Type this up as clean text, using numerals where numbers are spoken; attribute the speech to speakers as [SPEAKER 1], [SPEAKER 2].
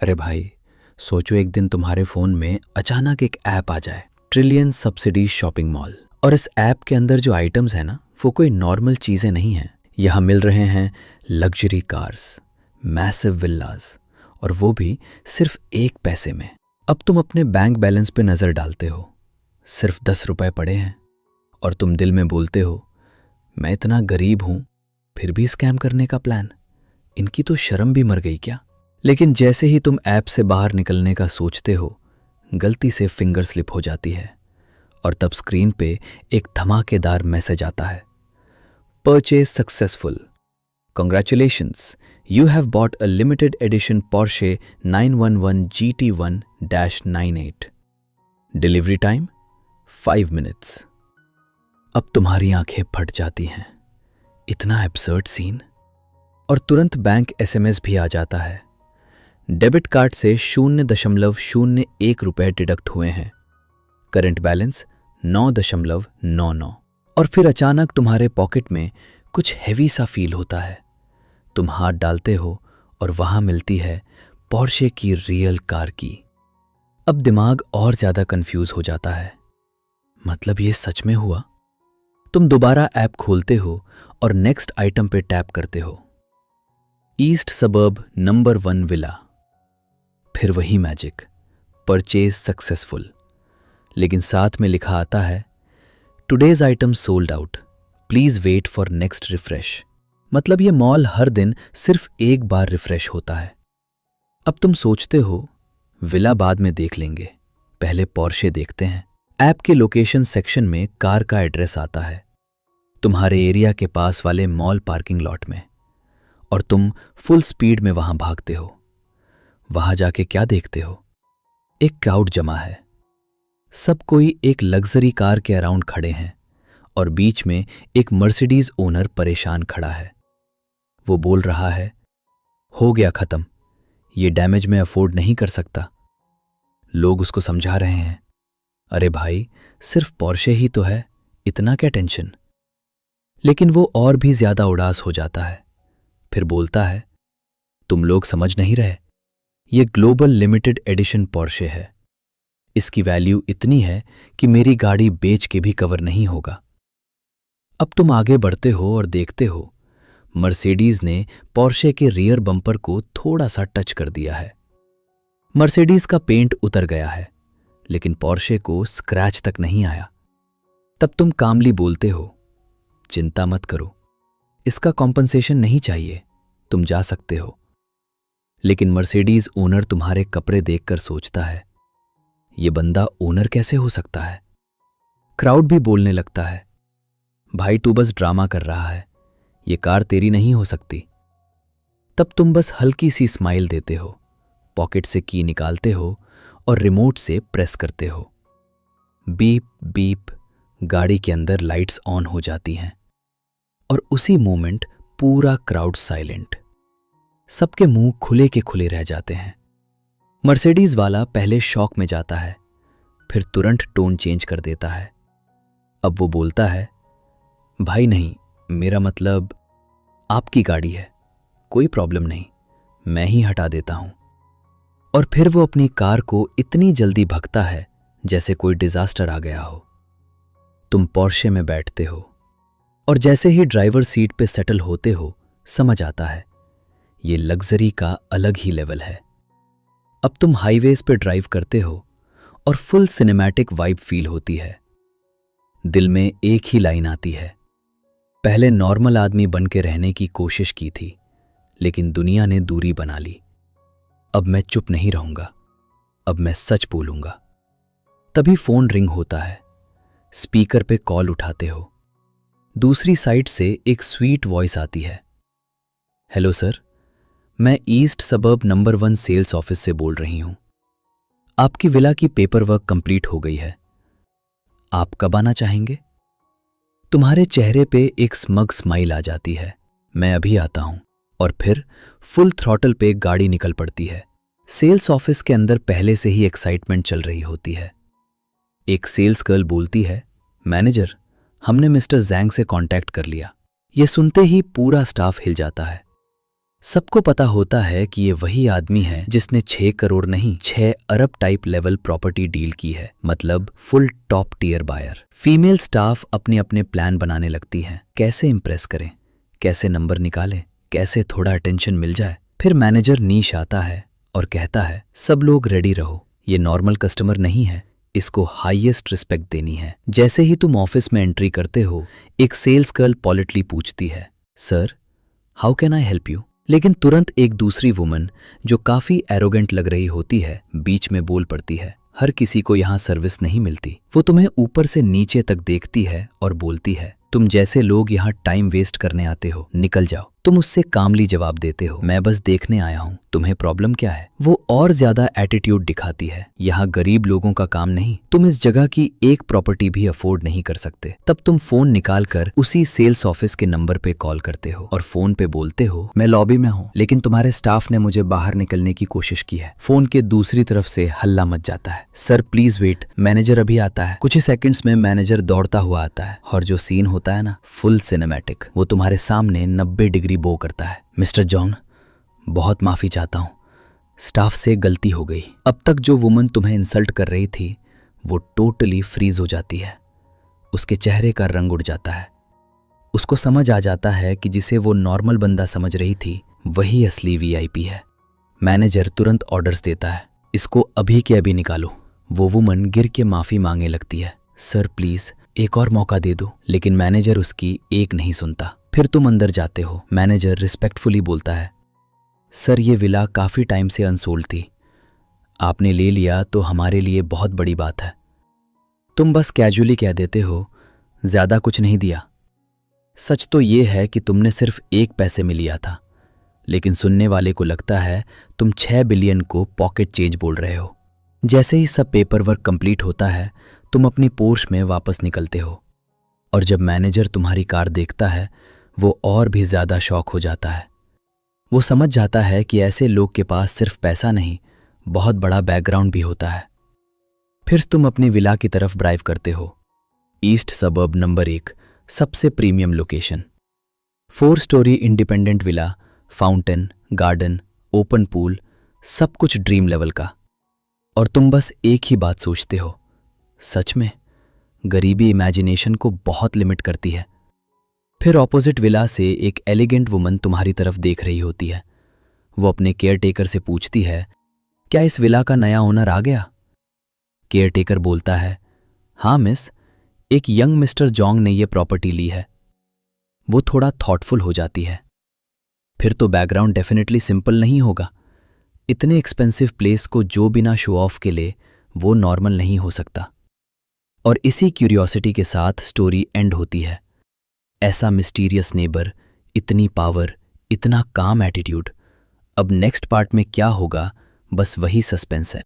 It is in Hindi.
[SPEAKER 1] अरे भाई, सोचो एक दिन तुम्हारे फ़ोन में अचानक एक ऐप आ जाए, ट्रिलियन सब्सिडी शॉपिंग मॉल। और इस ऐप के अंदर जो आइटम्स हैं ना, वो कोई नॉर्मल चीज़ें नहीं हैं। यहाँ मिल रहे हैं लग्जरी कार्स, मैसिव विल्लाज, और वो भी सिर्फ 1 पैसे में। अब तुम अपने बैंक बैलेंस पे नज़र डालते हो, सिर्फ 10 रुपए पड़े हैं, और तुम दिल में बोलते हो, मैं इतना गरीब हूँ फिर भी स्कैम करने का प्लान। इनकी तो शर्म भी मर गई क्या। लेकिन जैसे ही तुम ऐप से बाहर निकलने का सोचते हो, गलती से फिंगर स्लिप हो जाती है, और तब स्क्रीन पे एक धमाकेदार मैसेज आता है, purchase successful, congratulations, you have bought a limited edition Porsche 911 GT1-98, delivery time 5 minutes. अब तुम्हारी आंखें फट जाती हैं, इतना एब्सर्ड सीन। और तुरंत बैंक एसएमएस भी आ जाता है, डेबिट कार्ड से 0.01 रुपए डिडक्ट हुए हैं, करंट बैलेंस 9.99। और फिर अचानक तुम्हारे पॉकेट में कुछ हैवी सा फील होता है। तुम हाथ डालते हो और वहां मिलती है पोर्शे की रियल कार की। अब दिमाग और ज्यादा कंफ्यूज हो जाता है, मतलब ये सच में हुआ। तुम दोबारा ऐप खोलते हो और नेक्स्ट आइटम पे टैप करते हो, ईस्ट सबर्ब नंबर 1 विला। फिर वही मैजिक, परचेज सक्सेसफुल, लेकिन साथ में लिखा आता है, today's item sold out, please wait for next refresh. मतलब ये मॉल हर दिन सिर्फ एक बार रिफ्रेश होता है। अब तुम सोचते हो, विला बाद में देख लेंगे, पहले पोर्शे देखते हैं। ऐप के लोकेशन सेक्शन में कार का एड्रेस आता है, तुम्हारे एरिया के पास वाले मॉल पार्किंग लॉट में, और तुम फुल स्पीड में वहां भागते हो। वहां जाके क्या देखते हो, एक क्राउड जमा है। सब कोई एक लग्जरी कार के अराउंड खड़े हैं, और बीच में एक मर्सिडीज ओनर परेशान खड़ा है। वो बोल रहा है, हो गया खत्म, ये डैमेज मैं अफोर्ड नहीं कर सकता। लोग उसको समझा रहे हैं, अरे भाई सिर्फ पोर्शे ही तो है, इतना क्या टेंशन। लेकिन वो और भी ज्यादा उदास हो जाता है, फिर बोलता है, तुम लोग समझ नहीं रहे, ये ग्लोबल लिमिटेड एडिशन पोर्शे है। इसकी वैल्यू इतनी है कि मेरी गाड़ी बेच के भी कवर नहीं होगा। अब तुम आगे बढ़ते हो और देखते हो, मर्सिडीज ने पोर्शे के रियर बम्पर को थोड़ा सा टच कर दिया है। मर्सिडीज का पेंट उतर गया है, लेकिन पोर्शे को स्क्रैच तक नहीं आया। तब तुम कामली बोलते हो, चिंता मत करो, इसका कॉम्पनसेशन नहीं चाहिए, तुम जा सकते हो। लेकिन मर्सिडीज ओनर तुम्हारे कपड़े देखकर सोचता है, ये बंदा ओनर कैसे हो सकता है। क्राउड भी बोलने लगता है, भाई तू बस ड्रामा कर रहा है, ये कार तेरी नहीं हो सकती। तब तुम बस हल्की सी स्माइल देते हो, पॉकेट से की निकालते हो और रिमोट से प्रेस करते हो। बीप बीप, गाड़ी के अंदर लाइट्स ऑन हो जाती हैं, और उसी मोमेंट पूरा क्राउड साइलेंट। सबके मुंह खुले के खुले रह जाते हैं। मर्सिडीज वाला पहले शॉक में जाता है, फिर तुरंत टोन चेंज कर देता है। अब वो बोलता है, भाई नहीं, मेरा मतलब आपकी गाड़ी है, कोई प्रॉब्लम नहीं, मैं ही हटा देता हूं। और फिर वो अपनी कार को इतनी जल्दी भगता है जैसे कोई डिजास्टर आ गया हो। तुम पोर्शे में बैठते हो, और जैसे ही ड्राइवर सीट पे सेटल होते हो, समझ आता है, ये लग्जरी का अलग ही लेवल है। अब तुम हाईवेज पे ड्राइव करते हो और फुल सिनेमैटिक वाइब फील होती है। दिल में एक ही लाइन आती है, पहले नॉर्मल आदमी बन के रहने की कोशिश की थी, लेकिन दुनिया ने दूरी बना ली। अब मैं चुप नहीं रहूंगा, अब मैं सच बोलूंगा। तभी फोन रिंग होता है, स्पीकर पे कॉल उठाते हो। दूसरी साइड से एक स्वीट वॉइस आती है, हेलो सर, मैं east suburb number 1 sales office से बोल रही हूं। आपकी विला की पेपर वर्क कंप्लीट हो गई है, आप कब आना चाहेंगे। तुम्हारे चेहरे पे एक स्मग स्माइल आ जाती है, मैं अभी आता हूं। और फिर फुल थ्रॉटल पे गाड़ी निकल पड़ती है। सेल्स ऑफिस के अंदर पहले से ही एक्साइटमेंट चल रही होती है। एक सेल्स गर्ल बोलती है, मैनेजर, हमने मिस्टर जैंग से कांटेक्ट कर लिया। यह सुनते ही पूरा स्टाफ हिल जाता है। सबको पता होता है कि ये वही आदमी है जिसने 6 करोड़ नहीं 6 अरब टाइप लेवल प्रॉपर्टी डील की है, मतलब full top tier buyer. Female staff अपने अपने प्लान बनाने लगती है, कैसे इंप्रेस करें, कैसे नंबर निकालें, कैसे थोड़ा अटेंशन मिल जाए। फिर मैनेजर नीश आता है और कहता है, सब लोग रेडी रहो, ये नॉर्मल कस्टमर नहीं है, इसको हाईएस्ट रिस्पेक्ट देनी है। जैसे ही तुम ऑफिस में एंट्री करते हो, एक सेल्स गर्ल पॉलिटली पूछती है, sir how can I help you. लेकिन तुरंत एक दूसरी वुमन जो काफी एरोगेंट लग रही होती है बीच में बोल पड़ती है, हर किसी को यहाँ सर्विस नहीं मिलती। वो तुम्हें ऊपर से नीचे तक देखती है और बोलती है, तुम जैसे लोग यहाँ टाइम वेस्ट करने आते हो, निकल जाओ। तुम उससे कामली जवाब देते हो, मैं बस देखने आया हूँ, तुम्हें प्रॉब्लम क्या है। वो और ज्यादा एटीट्यूड दिखाती है, यहाँ गरीब लोगों का काम नहीं, तुम इस जगह की एक प्रॉपर्टी भी अफोर्ड नहीं कर सकते। तब तुम फोन निकाल कर उसी सेल्स ऑफिस के नंबर पे कॉल करते हो और फोन पे बोलते हो, मैं लॉबी में हूँ, लेकिन तुम्हारे स्टाफ ने मुझे बाहर निकलने की कोशिश की है। फोन के दूसरी तरफ से हल्ला मच जाता है, सर प्लीज वेट, मैनेजर अभी आता है। कुछ ही सेकंड्स में मैनेजर दौड़ता हुआ आता है और जो सीन होता है ना, फुल सिनेमैटिक। वो तुम्हारे सामने 90 डिग्री बो करता है, मिस्टर जॉन बहुत माफी चाहता हूं, स्टाफ से गलती हो गई। अब तक जो वुमन तुम्हें इंसल्ट कर रही थी वो टोटली फ्रीज हो जाती है, उसके चेहरे का रंग उड़ जाता है। उसको समझ आ जाता है कि जिसे वो नॉर्मल बंदा समझ रही थी वही असली वीआईपी है। मैनेजर तुरंत ऑर्डर्स देता है, इसको अभी के अभी निकालो। वो वुमन गिर के माफी मांगने लगती है, सर प्लीज एक और मौका दे दो, लेकिन मैनेजर उसकी एक नहीं सुनता। फिर तुम अंदर जाते हो, मैनेजर रिस्पेक्टफुली बोलता है, सर ये विला काफी टाइम से अनसोल्ड थी, आपने ले लिया तो हमारे लिए बहुत बड़ी बात है। तुम बस कैजुअली कह देते हो, ज्यादा कुछ नहीं दिया। सच तो ये है कि तुमने सिर्फ 1 पैसे में लिया था, लेकिन सुनने वाले को लगता है तुम 6 बिलियन को पॉकेट चेंज बोल रहे हो। जैसे ही सब पेपर वर्क कंप्लीट होता है, तुम अपनी पोर्श में वापस निकलते हो और जब मैनेजर तुम्हारी कार देखता है वो और भी ज्यादा शॉक हो जाता है। वो समझ जाता है कि ऐसे लोग के पास सिर्फ पैसा नहीं, बहुत बड़ा बैकग्राउंड भी होता है। फिर तुम अपनी विला की तरफ ड्राइव करते हो, ईस्ट सबर्ब नंबर 1, सबसे premium location, 4 story independent villa, fountain, garden, open pool, सब कुछ ड्रीम लेवल का। और तुम बस एक ही बात सोचते हो, सच में गरीबी इमेजिनेशन को बहुत लिमिट करती है। फिर ऑपोजिट विला से एक एलिगेंट वुमन तुम्हारी तरफ देख रही होती है। वो अपने केयरटेकर से पूछती है, क्या इस विला का नया ओनर आ गया। केयरटेकर बोलता है, हाँ मिस, एक यंग मिस्टर जोंग ने ये प्रॉपर्टी ली है। वो थोड़ा थॉटफुल हो जाती है, फिर तो बैकग्राउंड डेफिनेटली सिंपल नहीं होगा। इतने एक्सपेंसिव प्लेस को जो बिना शो ऑफ के ले वो नॉर्मल नहीं हो सकता। और इसी क्यूरियोसिटी के साथ स्टोरी एंड होती है। ऐसा मिस्टीरियस नेबर, इतनी पावर, इतना काम एटीट्यूड। अब नेक्स्ट पार्ट में क्या होगा, बस वही सस्पेंस है।